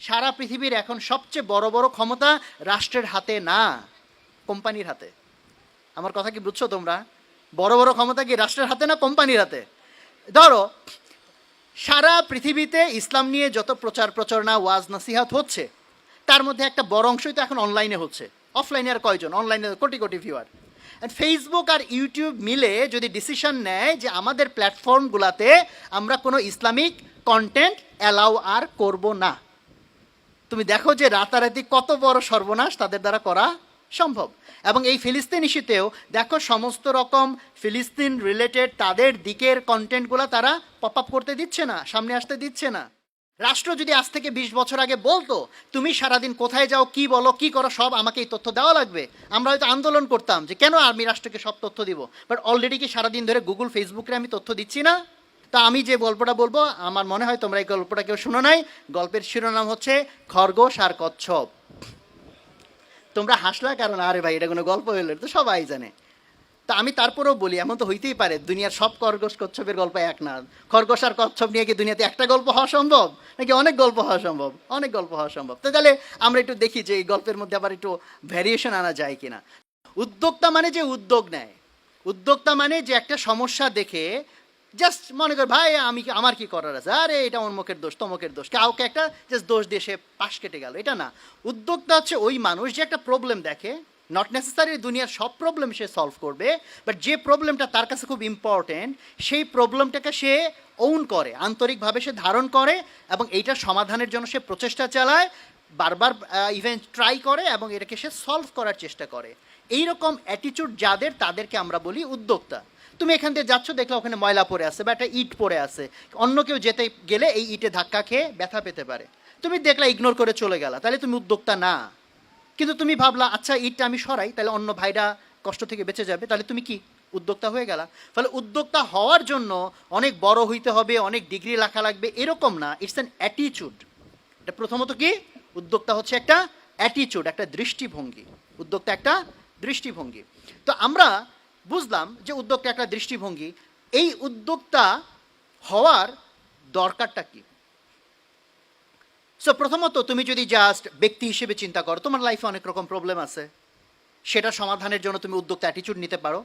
সারা পৃথিবীর এখন সবচেয়ে বড় বড় ক্ষমতা রাষ্ট্রের হাতে না, কোম্পানির হাতে। আমার কথা কি বুঝছো তোমরা? বড় বড় ক্ষমতা কি রাষ্ট্রের হাতে না কোম্পানির হাতে? ধরো, সারা পৃথিবীতে ইসলাম নিয়ে যত প্রচার প্রচারণা ওয়াজ নসিহাত হচ্ছে, তার মধ্যে একটা বড় অংশই তো এখন অনলাইনে হচ্ছে। অফলাইনে আর কয়জন? অনলাইনে কোটি কোটি ভিউয়ার। ফেসবুক আর ইউটিউব মিলে যদি ডিসিশন নেয় যে আমাদের প্ল্যাটফর্মগুলোতে আমরা কোনো ইসলামিক কন্টেন্ট অ্যালাউ আর করব না, তুমি দেখো যে রাতারাতি কত বড় সর্বনাশ তাদের দ্বারা করা সম্ভব। এবং এই ফিলিস্তিন ইস্যুতেও দেখো সমস্ত রকম ফিলিস্তিন রিলেটেড তাদের দিকের কন্টেন্টগুলো তারা পপ আপ করতে দিচ্ছে না, সামনে আসতে দিচ্ছে না। রাষ্ট্র যদি আজ থেকে 20 বছর আগে বলতো তুমি সারাদিন কোথায় যাও, কি বলো, কি করো, সব আমাকে এই তথ্য দেওয়া লাগবে, আমরা হয়তো আন্দোলন করতাম যে কেন আমি রাষ্ট্রকে সব তথ্য দিব। বাট অলরেডি কি সারাদিন ধরে গুগল ফেসবুকে আমি তথ্য দিচ্ছি না? তা আমি যে গল্পটা বলবো, আমার মনে হয় তোমরা এই গল্পটা কেউ শুনো নাই। গল্পের শিরোনাম হচ্ছে খরগোশ আর কচ্ছপ। তোমরা হাসলা কারণ আরে ভাই এটা কোনো গল্প হইলো, তো সবাই জানে। তা আমি তারপরেও বলি, এমন তো হইতেই পারে দুনিয়ার সব খরগোশ কচ্ছপের গল্প এক না। খরগোশ আর কচ্ছপ নিয়ে কি দুনিয়াতে একটা গল্প হওয়া সম্ভব, নাকি অনেক গল্প হওয়া সম্ভব? অনেক গল্প হওয়া সম্ভব। তো তাহলে আমরা একটু দেখি যে এই গল্পের মধ্যে আবার একটু ভ্যারিয়েশন আনা যায় কিনা। উদ্যোক্তা মানে যে উদ্যোগ নেয়, উদ্যোক্তা মানে যে একটা সমস্যা দেখে জাস্ট মনে কর ভাই আমার কি করার আছে, আরে এটা অমুকের দোষ তমুকের দোষ, কাউকে একটা জাস্ট দোষ দিয়ে সে পাশ কেটে গেল, এটা না। উদ্যোক্তা হচ্ছে ওই মানুষ যে একটা প্রবলেম দেখে, নট নেসেসারি দুনিয়ার সব প্রবলেম সে সলভ করবে, বাট যে প্রবলেমটা তার কাছে খুব ইম্পর্টেন্ট, সেই প্রবলেমটাকে সে ওন করে, আন্তরিকভাবে সে ধারণ করে, এবং এইটার সমাধানের জন্য সে প্রচেষ্টা চালায়, বারবার ইভেন ট্রাই করে, এবং এটাকে সে সলভ করার চেষ্টা করে। এইরকম অ্যাটিটিউড যাদের, তাদেরকে আমরা বলি উদ্যোক্তা। তুমি এখান থেকে যাচ্ছ, দেখলে ওখানে ময়লা পড়ে আছে বা একটা ইট পড়ে আছে, অন্য কেউ যেতে গেলে এই ইটে ধাক্কা খেয়ে ব্যথা পেতে পারে, তুমি দেখলা ইগনোর করে চলে গেলা, তাহলে তুমি উদ্যোক্তা না। কিন্তু তুমি ভাবলা আচ্ছা ইটটা আমি সরাই, তাহলে অন্য ভাইরা কষ্ট থেকে বেঁচে যাবে, তাহলে তুমি কি উদ্যোক্তা হয়ে গেলা। ফলে উদ্যোক্তা হওয়ার জন্য অনেক বড় হইতে হবে, অনেক ডিগ্রি লেখা লাগবে, এরকম না। It's an attitude. এটা প্রথমত কি, উদ্যোক্তা হচ্ছে একটা অ্যাটিটিউড, একটা দৃষ্টিভঙ্গি। উদ্যোক্তা একটা দৃষ্টিভঙ্গি। তো আমরা বুঝলাম যে উদ্যোক্তা একটা দৃষ্টিভঙ্গি। এই উদ্যোক্তা হওয়ার দরকারটা কি? সো প্রথমত তুমি যদি জাস্ট ব্যক্তি হিসেবে চিন্তা করো, তোমার লাইফে অনেক রকম প্রবলেম আছে, সেটা সমাধানের জন্য তুমি উদ্যোক্তা অ্যাটিটিউড নিতে পারো।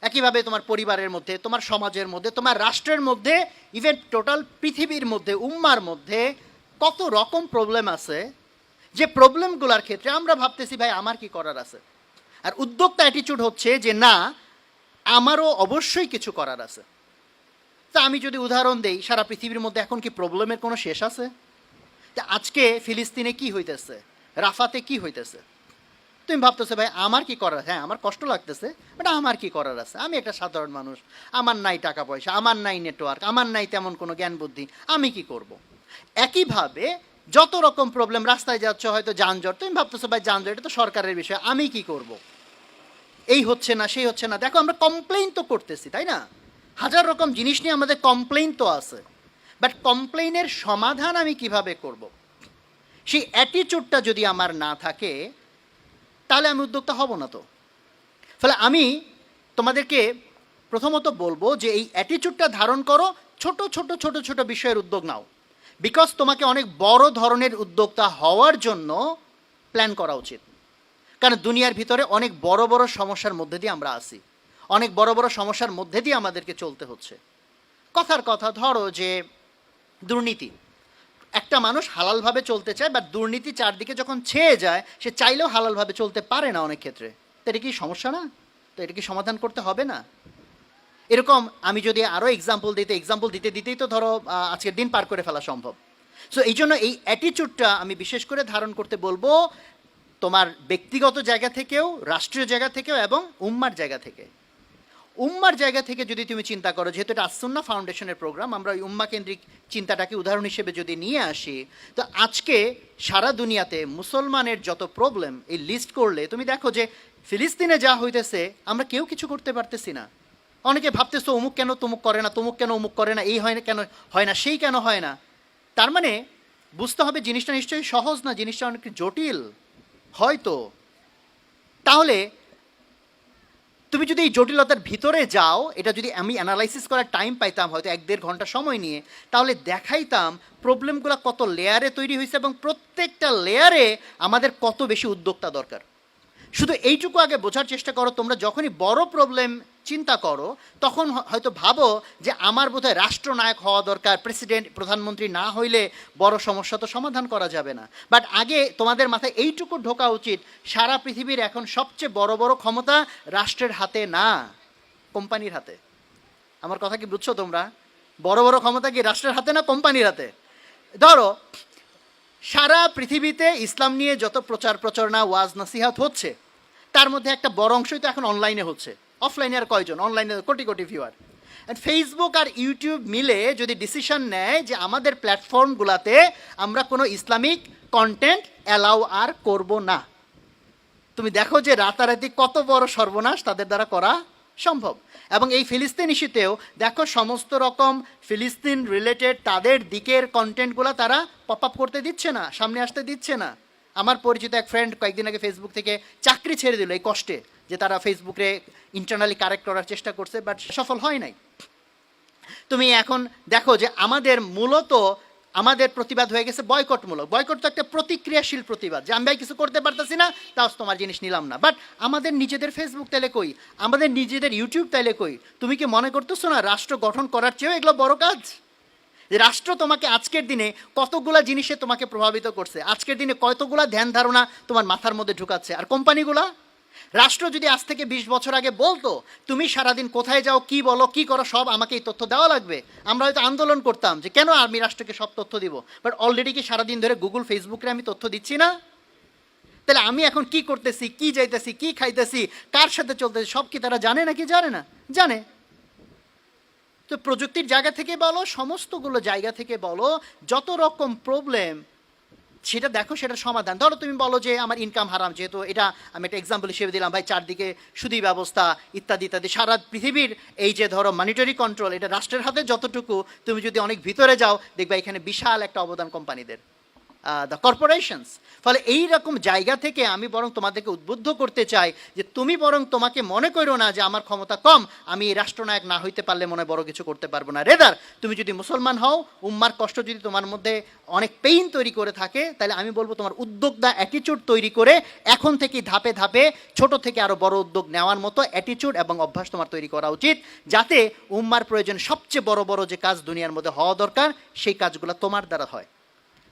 একইভাবে তোমার পরিবারের মধ্যে, তোমার সমাজের মধ্যে, তোমার রাষ্ট্রের মধ্যে, ইভেন টোটাল পৃথিবীর মধ্যে, উম্মার মধ্যে কত রকম প্রবলেম আছে, যে প্রবলেমগুলোর ক্ষেত্রে আমরা ভাবতেছি ভাই আমার কি করার আছে। আর উদ্যোক্তা অ্যাটিটিউড হচ্ছে যে না, আমারও অবশ্যই কিছু করার আছে। তা আমি যদি উদাহরণ দেই, সারা পৃথিবীর মধ্যে এখন কি প্রবলেমের কোনো শেষ আছে? তা আজকে ফিলিস্তিনে কি হইতেছে, রাফাতে কি হইতেছে, তুমি ভাবতেছো ভাই আমার কি করার, হ্যাঁ আমার কষ্ট লাগতেছে, বাট আমার কি করার আছে, আমি একটা সাধারণ মানুষ, আমার নাই টাকা পয়সা, আমার নাই নেটওয়ার্ক, আমার নাই তেমন কোনো জ্ঞান বুদ্ধি, আমি কি করব। একইভাবে যত রকম প্রবলেম, রাস্তায় যাচ্ছ হয়তো যানজট, তুমি ভাবতেছো ভাই যানজট এটা তো সরকারের বিষয়, আমি কি করব। এই হচ্ছে না, সেই হচ্ছে না। দেখো আমরা কমপ্লেইন তো করতেছি, তাই না? হাজার রকম জিনিস নিয়ে আমাদের কমপ্লেইন তো আছে, বাট কমপ্লেইনের সমাধান আমি কিভাবে করব, সেই অ্যাটিটিউডটা যদি আমার না থাকে, তাহলে আমি উদ্যোক্তা হব না তো। ফলে আমি তোমাদেরকে প্রথমত বলবো যে এই অ্যাটিটিউডটা ধারণ করো, ছোট ছোট ছোট ছোট বিষয়ের উদ্যোগ নাও। বিকজ তোমাকে অনেক বড় ধরনের উদ্যোক্তা হওয়ার জন্য প্ল্যান করা উচিত। কারণ দুনিয়ার ভিতরে অনেক বড় বড় সমস্যার মধ্যে দিয়ে আমরা আসি, অনেক বড় বড় সমস্যার মধ্যে দিয়ে আমাদেরকে চলতে হচ্ছে। কথার কথা, ধরো যে দুর্নীতি, একটা মানুষ হালালভাবে চলতে চায়, বাট দুর্নীতি চারদিকে যখন ছেয়ে যায়, সে চাইলেও হালালভাবে চলতে পারে না অনেক ক্ষেত্রে। তো এটা কি সমস্যা না? তো এটা কি সমাধান করতে হবে না? এরকম আমি যদি আরও এক্সাম্পল দিতে দিতেই তো ধরো আজকের দিন পার করে ফেলা সম্ভব। সো এই জন্য এই অ্যাটিটিউডটা আমি বিশেষ করে ধারণ করতে বলবো, তোমার ব্যক্তিগত জায়গা থেকেও, রাষ্ট্রীয় জায়গা থেকেও, এবং উম্মার জায়গা থেকে। উম্মার জায়গা থেকে যদি তুমি চিন্তা করো, যেহেতু এটা আসুন্নাহ ফাউন্ডেশনের প্রোগ্রাম, আমরা ওই উম্মা কেন্দ্রিক চিন্তাটাকে উদাহরণ হিসেবে যদি নিয়ে আসি, তো আজকে সারা দুনিয়াতে মুসলমানের যত প্রবলেম এই লিস্ট করলে তুমি দেখো যে ফিলিস্তিনে যা হইতেছে আমরা কেউ কিছু করতে পারতেছি না। অনেকে ভাবতেছো অমুক কেন তমুক করে না, তমুক কেন অমুক করে না, এই হয় না কেন হয় না, সেই কেন হয় না। তার মানে বুঝতে হবে জিনিসটা নিশ্চয়ই সহজ না, জিনিসটা অনেক জটিল হয়তো। তাহলে তুমি যদি এই জটিলতার ভিতরে যাও, এটা যদি আমি অ্যানালাইসিস করার টাইম পাইতাম হয়তো 1-1.5 ঘন্টা সময় নিয়ে, তাহলে দেখাইতাম প্রবলেমগুলো কত লেয়ারে তৈরি হয়েছে এবং প্রত্যেকটা লেয়ারে আমাদের কত বেশি উদ্যোক্তা দরকার। শুধু এইটুকু আগে বোঝার চেষ্টা করো, তোমরা যখনই বড় প্রবলেম চিন্তা করো তখন হয়তো ভাবো যে আমার বোধহয় রাষ্ট্রনায়ক হওয়া দরকার, প্রেসিডেন্ট প্রধানমন্ত্রী না হইলে বড় সমস্যা তো সমাধান করা যাবে না। বাট আগে তোমাদের মাথায় এইটুকু ঢোকা উচিত, সারা পৃথিবীর এখন সবচেয়ে বড় বড় ক্ষমতা রাষ্ট্রের হাতে না, কোম্পানির হাতে। আমার কথা কি বুঝছো তোমরা? বড় বড় ক্ষমতা কি রাষ্ট্রের হাতে না কোম্পানির হাতে? ধরো সারা পৃথিবীতে ইসলাম নিয়ে যত প্রচার প্রচারণা ওয়াজ নসিহাত হচ্ছে, তার মধ্যে একটা বড় অংশই তো এখন অনলাইনে হচ্ছে। অফলাইনে আর কয়জন? অনলাইনে crore crore viewer. And Facebook আর ইউটিউব মিলে যদি ডিসিশন নেয় যে আমাদের প্ল্যাটফর্মগুলোতে আমরা কোনো ইসলামিক কন্টেন্ট অ্যালাউ আর করব না, তুমি দেখো যে রাতারাতি কত বড় সর্বনাশ তাদের দ্বারা করা সম্ভব। এবং এই ফিলিস্তিন ইস্যুতেও দেখো সমস্ত রকম ফিলিস্তিন রিলেটেড তাদের দিকের কন্টেন্টগুলো তারা পপ আপ করতে দিচ্ছে না, সামনে আসতে দিচ্ছে না। আমার পরিচিত এক ফ্রেন্ড কয়েকদিন আগে ফেসবুক থেকে চাকরি ছেড়ে দিল এই কষ্টে, যে তারা ফেসবুকে ইন্টারনালি কারেক্ট করার চেষ্টা করছে, বাট সফল হয় নাই। তুমি এখন দেখো যে আমাদের মূলত আমাদের প্রতিবাদ হয়ে গেছে বয়কটমূলক। বয়কট তো একটা প্রতিক্রিয়াশীল প্রতিবাদ, যে আমি ভাই কিছু করতে পারতেছি না, তাও তোমার জিনিস নিলাম না। বাট আমাদের নিজেদের ফেসবুক তাইলে কই, আমাদের নিজেদের ইউটিউব তাইলে কই? তুমি কি মনে করতেছো না রাষ্ট্র গঠন করার চেয়েও এগুলো বড় কাজ? যে রাষ্ট্র তোমাকে আজকের দিনে কতগুলা জিনিসে তোমাকে প্রভাবিত করছে, আজকের দিনে কতগুলা ধ্যান ধারণা তোমার মাথার মধ্যে ঢুকাচ্ছে। আর কোম্পানিগুলা, রাষ্ট্র যদি আজ থেকে 20 বছর আগে বলতো তুমি সারাদিন কোথায় যাও, কি বলো, কি করো, সব আমাকে এই তথ্য দেওয়া লাগবে, আমরা হয়তো আন্দোলন করতাম যে কেন আমি রাষ্ট্রকে সব তথ্য দিব। বাট অলরেডি কি সারাদিন ধরে গুগল ফেসবুকে আমি তথ্য দিচ্ছি না? তাহলে আমি এখন কি করতেছি, কি যাইতেছি, কি খাইতেছি, কার সাথে চলতেছি, সব কি তারা জানে নাকি জানে না? জানে। তো প্রযুক্তির জায়গা থেকে বলো, সমস্তগুলো জায়গা থেকে বলো, যত রকম প্রবলেম সেটা দেখো, সেটার সমাধান। ধরো তুমি বলো যে আমার ইনকাম হারাম, যেহেতু এটা আমি একটা এক্সাম্পল হিসেবে দিলাম, ভাই চারদিকে সুদী ব্যবস্থা ইত্যাদি ইত্যাদি, সারা পৃথিবীর এই যে ধরো মনিটারি কন্ট্রোল, এটা রাষ্ট্রের হাতে যতটুকু, তুমি যদি অনেক ভিতরে যাও দেখবে এখানে বিশাল একটা অবদান কোম্পানিদের, দ্য কর্পোরেশনস। ফলে এই রকম জায়গা থেকে আমি বরং তোমাদেরকে উদ্বুদ্ধ করতে চাই যে তুমি বরং তোমাকে মনে করো না যে আমার ক্ষমতা কম, আমি এই রাষ্ট্রনায়ক না হইতে পারলে মনে বড় কিছু করতে পারবো না। রেদার তুমি যদি মুসলমান হও, উম্মার কষ্ট যদি তোমার মধ্যে অনেক পেইন তৈরি করে থাকে, তাহলে আমি বলবো তোমার উদ্যোক্তা অ্যাটিচিউড তৈরি করে এখন থেকে ধাপে ধাপে ছোট থেকে আরও বড় উদ্যোগ নেওয়ার মতো অ্যাটিচিউড এবং অভ্যাস তোমার তৈরি করা উচিত, যাতে উম্মার প্রয়োজন সবচেয়ে বড় বড় যে কাজ দুনিয়ার মধ্যে হওয়া দরকার সেই কাজগুলো তোমার দ্বারা হয়।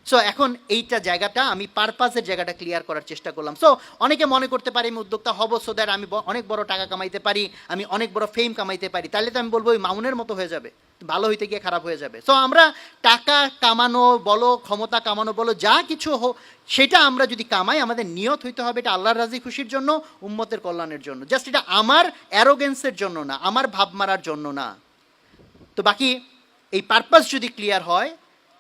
সো এখন এইটা জায়গাটা আমি পারপাসের জায়গাটা ক্লিয়ার করার চেষ্টা করলাম। সো অনেকে মনে করতে পারি আমি উদ্যোক্তা হব সো দ্যাট আমি অনেক বড় টাকা কামাইতে পারি, আমি অনেক বড় ফেম কামাইতে পারি, তাহলে তো আমি বলবো ওই মামুনের মতো হয়ে যাবে, ভালো হইতে গিয়ে খারাপ হয়ে যাবে। সো আমরা টাকা কামানো বলো, ক্ষমতা কামানো বলো, যা কিছু হোক সেটা আমরা যদি কামাই, আমাদের নিয়ত হইতে হবে এটা আল্লাহর রাজি খুশির জন্য, উম্মতের কল্যাণের জন্য। জাস্ট এটা আমার অ্যারোগেন্সের জন্য না, আমার ভাব মারার জন্য না। তো বাকি এই পারপাস যদি ক্লিয়ার হয়,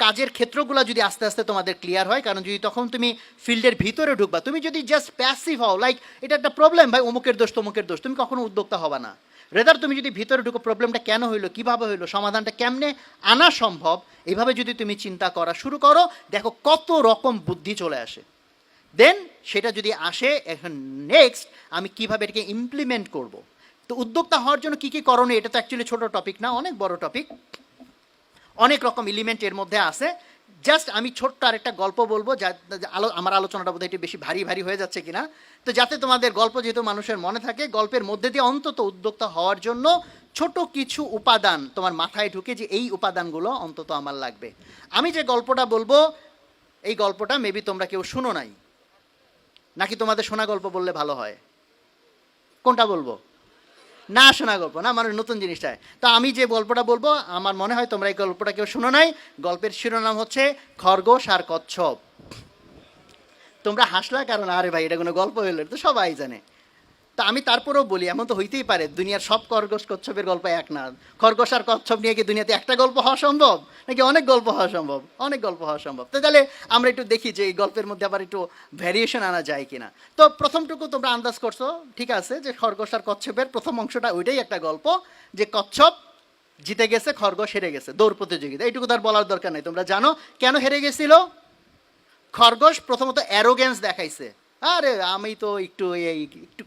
কাজের ক্ষেত্রগুলো যদি আস্তে আস্তে তোমাদের ক্লিয়ার হয়, কারণ যদি তখন তুমি ফিল্ডের ভিতরে ঢুকবা, তুমি যদি জাস্ট প্যাসিভ হও, লাইক এটা একটা প্রবলেম ভাই, অমুকের দোষ তমুকের দোষ, তুমি কখনো উদ্যোক্তা হবা না। রেদার তুমি যদি ভিতরে ঢুকো, প্রবলেমটা কেন হইলো, কীভাবে হইলো, সমাধানটা কেমনে আনা সম্ভব, এইভাবে যদি তুমি চিন্তা করা শুরু করো, দেখো কত রকম বুদ্ধি চলে আসে। দেন সেটা যদি আসে, এখন নেক্সট আমি কীভাবে এটাকে ইমপ্লিমেন্ট করব। তো উদ্যোক্তা হওয়ার জন্য কী কী করণীয়, এটা তো অ্যাকচুয়ালি ছোটো টপিক না, অনেক বড় টপিক, অনেক রকম এলিমেন্ট এর মধ্যে আছে। জাস্ট আমি ছোট্ট আরেকটা গল্প বলবো, যা আমার আলোচনাটা বোধহয় একটু বেশি ভারী ভারী হয়ে যাচ্ছে কিনা, তো যাতে তোমাদের গল্প যেহেতু মানুষের মনে থাকে, গল্পের মধ্যে দিয়ে অন্তত উদ্যোক্তা হওয়ার জন্য ছোট কিছু উপাদান তোমার মাথায় ঢুকে যে এই উপাদানগুলো অন্তত আমার লাগবে। আমি যে গল্পটা বলবো এই গল্পটা মেবি তোমরা কেউ শুনো নাই, নাকি তোমাদের শোনা গল্প বললে ভালো হয়? কোনটা বলবো? না শোনা গল্প না, মানে নতুন জিনিসটায়। তো আমি যে গল্পটা বলবো আমার মনে হয় তোমরা এই গল্পটা কেউ শুনো নাই। গল্পের শিরোনাম হচ্ছে খরগোশ আর কচ্ছপ। তোমরা হাসলা কারণ আরে ভাই এটা কোনো গল্প হইলো, তো সবাই জানে। তা আমি তারপরেও বলি, এমন তো হইতেই পারে দুনিয়ার সব খরগোশ কচ্ছপের গল্প এক না। খরগোশ আর কচ্ছপ নিয়ে কি দুনিয়াতে একটা গল্প হওয়া সম্ভব, নাকি অনেক গল্প হওয়া সম্ভব? অনেক গল্প হওয়া সম্ভব। তো তাহলে আমরা একটু দেখি যে এই গল্পের মধ্যে আবার একটু ভ্যারিয়েশন আনা যায় কিনা। তো প্রথমটুকু তোমরা আন্দাজ করছো, ঠিক আছে, যে খরগোশ আর কচ্ছপের প্রথম অংশটা ওইটাই একটা গল্প, যে কচ্ছপ জিতে গেছে, খরগোশ হেরে গেছে দৌড় প্রতিযোগিতা। এইটুকু তার বলার দরকার নেই, তোমরা জানো কেন হেরে গেছিল। খরগোশ প্রথমত অ্যারোগেন্স দেখাইছে, আরে আমি তো একটু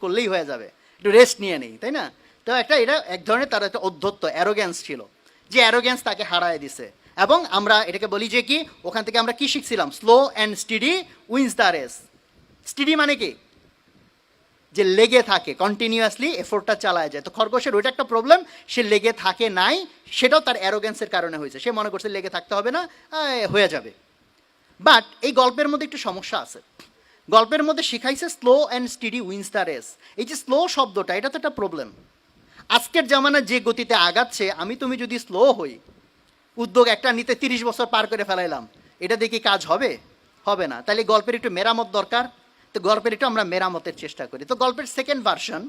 করলেই হয়ে যাবে, একটু রেস্ট নিয়ে নেই, তাই না? তো এটা এক ধরনের তার একটা অধ্যত্ত অ্যারোগ্যান্স ছিল, যে অ্যারোগ্যান্স তাকে হারায় দিছে। এবং আমরা এটাকে বলি যে কি, ওখান থেকে আমরা কি শিখছিলাম, slow and steady wins the race. Steady মানে কি, যে লেগে থাকে, কন্টিনিউয়াসলি এফোর্টটা চালায় যায়। তো খরগোশের ওইটা একটা প্রবলেম, সে লেগে থাকে নাই, সেটাও তার অ্যারোগ্যান্সের কারণে হয়েছে। সে মনে করছে লেগে থাকতে হবে না, হয়ে যাবে। বাট এই গল্পের মধ্যে একটু সমস্যা আছে। গল্পের মধ্যে শিখাইছে slow and steady wins the race. এই যে স্লো শব্দটা, এটা তো একটা প্রবলেম। আজকের জামানা যে গতিতে আগাচ্ছে, আমি তুমি যদি স্লো হই, উদ্যোগ একটা নিতে 30 বছর পার করে ফেলাইলাম, এটা দেখি কাজ হবে? হবে না। তাহলে গল্পের একটু মেরামত দরকার। তো গল্পের একটু আমরা মেরামতের চেষ্টা করি। তো গল্পের সেকেন্ড ভার্সন,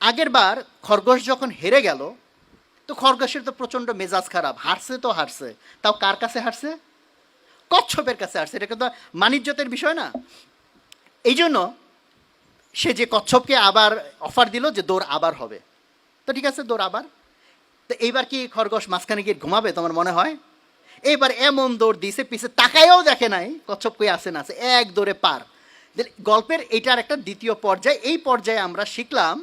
আগের বার খরগোশ যখন হেরে গেল, তো খরগোশের তো প্রচণ্ড মেজাজ খারাপ, হারছে তো হারছে, তাও কার কাছে হারছে? কচ্ছপের কাছে হারছে। এটা কিন্তু মানিজ্যতের বিষয় না? এই জন্য সে যে কচ্ছপকে আবার অফার দিল যে দৌড় আবার হবে। তো ঠিক আছে, দৌড় আবার। তো এইবার কি খরগোশ মাঝখানে গিয়ে ঘুমাবে তোমার মনে হয়? এইবার এমন দৌড় দিছে, পিছে তাকায়ও দেখে নাই কচ্ছপ কই আসে না আছে, এক দৌড়ে পার। গল্পের এইটার একটা দ্বিতীয় পর্যায়। এই পর্যায়ে আমরা শিখলাম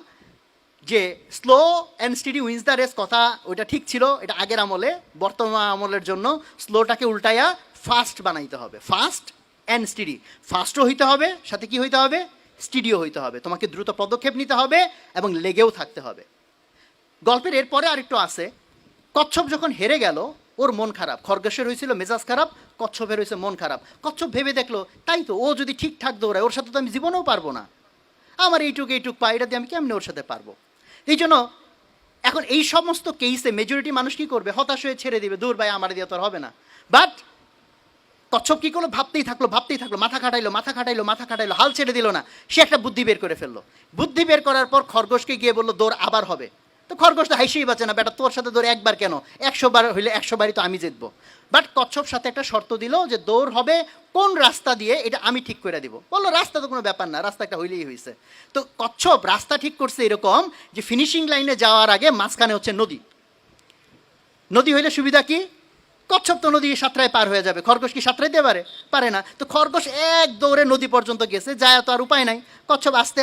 যে slow and steady wins the race কথা ওইটা ঠিক ছিল, এটা আগের আমলে। বর্তমান আমলের জন্য স্লোটাকে উল্টাইয়া ফাস্ট বানাইতে হবে। ফাস্ট অ্যান্ড স্টিডি, ফাস্টও হইতে হবে, সাথে কি হইতে হবে, স্টিডিও হইতে হবে। তোমাকে দ্রুত পদক্ষেপ নিতে হবে এবং লেগেও থাকতে হবে। গল্পের এরপরে আরেকটু আছে, কচ্ছপ যখন হেরে গেল, ওর মন খারাপ। খরগোশের হয়েছিল মেজাজ খারাপ, কচ্ছপের হয়েছে মন খারাপ। কচ্ছপ ভেবে দেখলো, তাই তো, ও যদি ঠিকঠাক দৌড়ায়, ওর সাথে তো আমি জীবনেও পারবো না। আমার এইটুক পাই, এটা দিয়ে আমি কেমনি ওর সাথে পারবো? এই জন্য এখন এই সমস্ত কেসে মেজরিটি মানুষ কী করবে, হতাশ হয়ে ছেড়ে দিবে, দূর ভাই আমার দিয়ে তো আর হবে না। বাট কচ্ছপ কী করলো, ভাবতেই থাকলো, মাথা খাটাইলো, হাল ছেড়ে দিল না। সে একটা বুদ্ধি বের করে ফেললো। বুদ্ধি বের করার পর খরগোশকে গিয়ে বললো দৌড় আবার হবে। তো খরগোশ তো হাসিই বাঁচে না, বেটা তোর সাথে দৌড় একবার কেন, 100 বার হইলে 100 বারই তো আমি জিতবো। বাট কচ্ছপ সাথে একটা শর্ত দিল যে দৌড় হবে কোন রাস্তা দিয়ে, এটা আমি ঠিক করে দিব। বললো রাস্তা তো কোনো ব্যাপার না, রাস্তা একটা হইলেই হয়েছে। তো কচ্ছপ রাস্তা ঠিক করছে এরকম যে ফিনিশিং লাইনে যাওয়ার আগে মাঝখানে হচ্ছে নদী। নদী হইলে সুবিধা কি, কচ্ছপ তো নদী সাঁতরায় পার হয়ে যাবে। খরগোশ কি সাঁতরাইতে পারে না। তো খরগোশ এক দৌড়ে নদী পর্যন্ত গেছে, যায় তো আর উপায় নাই। কচ্ছপ আস্তে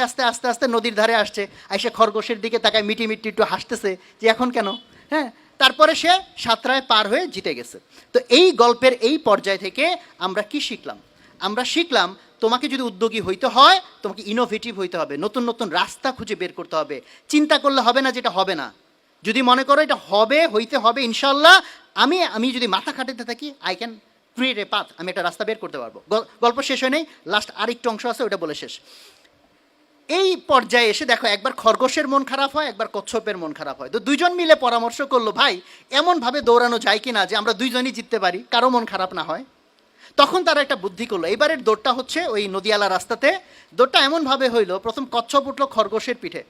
আস্তে নদীর ধারে আসছে, এসে খরগোশের দিকে তাকায় মিটি একটু হাসতেছে যে এখন কেন, হ্যাঁ। তারপরে সে সাঁতরায় পার হয়ে জিতে গেছে। তো এই গল্পের এই পর্যায় থেকে আমরা কি শিখলাম? আমরা শিখলাম তোমাকে যদি উদ্যোগী হইতে হয়, তোমাকে ইনোভেটিভ হইতে হবে, নতুন নতুন রাস্তা খুঁজে বের করতে হবে। চিন্তা করলে হবে না যেটা হবে না। যদি মনে করো এটা হইতে হবে ইনশাল্লাহ, আমি যদি মাথা খাটাতে থাকি, I can create a path, আমি একটা রাস্তা বের করতে পারবো। গল্প শেষ হয় নেই, লাস্ট আরেকটু অংশ আছে, ওটা বলে শেষ। এই পর্যায়ে এসে দেখো, একবার খরগোশের মন খারাপ হয়, একবার কচ্ছপের মন খারাপ হয়। তো দুইজন মিলে পরামর্শ করলো, ভাই এমনভাবে দৌড়ানো যায় কি না যে আমরা দুইজনই জিততে পারি, কারো মন খারাপ না হয়। তখন তারা একটা বুদ্ধি করলো। এবারের দৌড়টা হচ্ছে ওই নদীয়ালা রাস্তাতে। দৌড়টা এমনভাবে হইলো, প্রথম কচ্ছপ উঠলো খরগোশের পিঠে,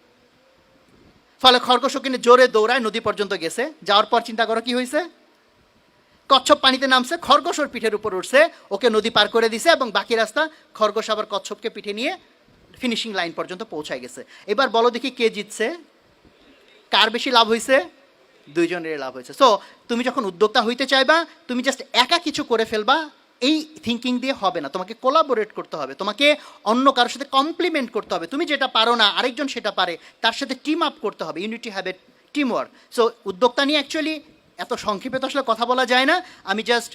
ফলে খরগোশ ওখানে জোরে দৌড়ায়, নদী পর্যন্ত গেছে। যাওয়ার পর চিন্তা করো কি হয়েছে, কচ্ছপ পানিতে নামছে, খরগোশ ওর পিঠের উপর উঠছে, ওকে নদী পার করে দিছে, এবং বাকি রাস্তা খরগোশ আবার কচ্ছপকে পিঠে নিয়ে ফিনিশিং লাইন পর্যন্ত পৌঁছায় গেছে। এবার বলো দেখি কে জিতছে, কার বেশি লাভ হয়েছে? দুইজনের লাভ হয়েছে। সো তুমি যখন উদ্যোক্তা হইতে চাইবা, তুমি জাস্ট একা কিছু করে ফেলবা, এই থিঙ্কিং দিয়ে হবে না। তোমাকে কোলাবোরেট করতে হবে, তোমাকে অন্য কারোর সাথে কমপ্লিমেন্ট করতে হবে। তুমি যেটা পারো না আরেকজন সেটা পারে, তার সাথে টিম আপ করতে হবে, unity have a team work. So উদ্যোক্তা নিয়ে অ্যাকচুয়ালি এত সংক্ষেপে তো আসলে কথা বলা যায় না। আমি জাস্ট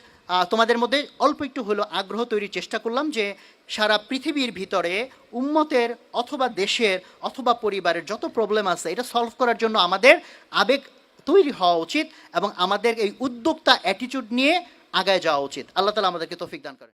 তোমাদের মধ্যে অল্প একটু হলো আগ্রহ তৈরির চেষ্টা করলাম যে সারা পৃথিবীর ভিতরে উম্মতের অথবা দেশের অথবা পরিবারের যত প্রবলেম আছে, এটা সলভ করার জন্য আমাদের আবেগ তৈরি হওয়া উচিত এবং আমাদের এই উদ্যোক্তা অ্যাটিটিউড নিয়ে আগায় যাওয়া উচিত। আল্লাহ তাআলা আমাদেরকে তৌফিক দান করেন।